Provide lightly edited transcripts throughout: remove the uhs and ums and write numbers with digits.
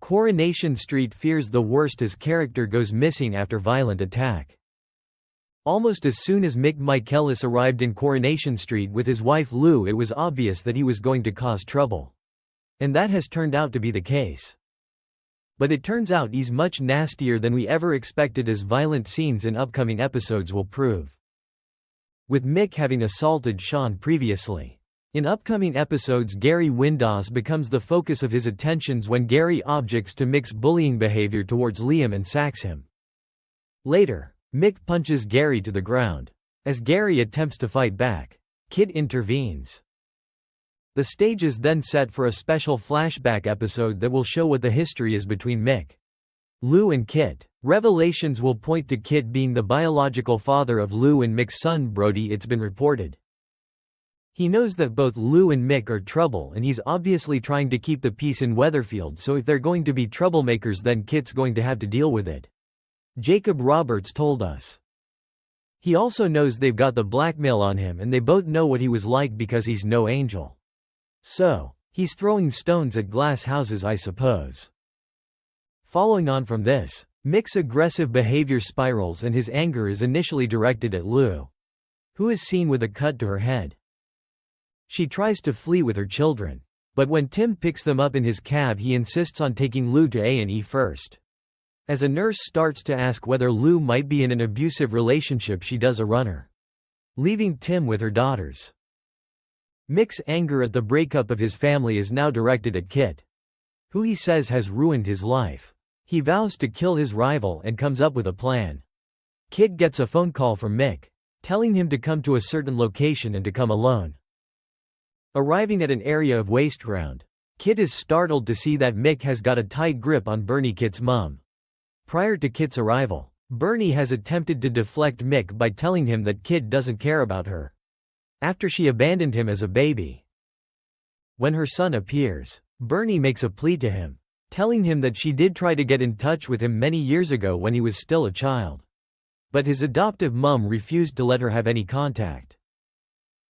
Coronation Street fears the worst as character goes missing after violent attack. Almost as soon as Mick Michaelis arrived in Coronation Street with his wife Lou, it was obvious that he was going to cause trouble. And that has turned out to be the case. But it turns out he's much nastier than we ever expected, as violent scenes in upcoming episodes will prove. With Mick having assaulted Sean previously. In upcoming episodes, Gary Windass becomes the focus of his attentions when Gary objects to Mick's bullying behavior towards Liam and sacks him. Later, Mick punches Gary to the ground. As Gary attempts to fight back, Kit intervenes. The stage is then set for a special flashback episode that will show what the history is between Mick, Lou and Kit. Revelations will point to Kit being the biological father of Lou and Mick's son Brody, it's been reported. He knows that both Lou and Mick are trouble, and he's obviously trying to keep the peace in Weatherfield, so if they're going to be troublemakers, then Kit's going to have to deal with it. Jacob Roberts told us. He also knows they've got the blackmail on him, and they both know what he was like because he's no angel. So, he's throwing stones at glass houses, I suppose. Following on from this, Mick's aggressive behavior spirals and his anger is initially directed at Lou, who is seen with a cut to her head. She tries to flee with her children, but when Tim picks them up in his cab, he insists on taking Lou to A&E first. As a nurse starts to ask whether Lou might be in an abusive relationship, she does a runner, leaving Tim with her daughters. Mick's anger at the breakup of his family is now directed at Kit, who he says has ruined his life. He vows to kill his rival and comes up with a plan. Kit gets a phone call from Mick, telling him to come to a certain location and to come alone. Arriving at an area of waste ground, Kit is startled to see that Mick has got a tight grip on Bernie, Kit's mum. Prior to Kit's arrival, Bernie has attempted to deflect Mick by telling him that Kit doesn't care about her, after she abandoned him as a baby. When her son appears, Bernie makes a plea to him, telling him that she did try to get in touch with him many years ago when he was still a child, but his adoptive mum refused to let her have any contact.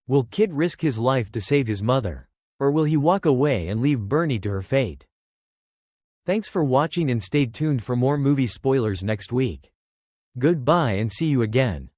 Will Kit risk his life to save his mother? Or will he walk away and leave Bernie to her fate? Thanks for watching, and stay tuned for more movie spoilers next week. Goodbye and see you again.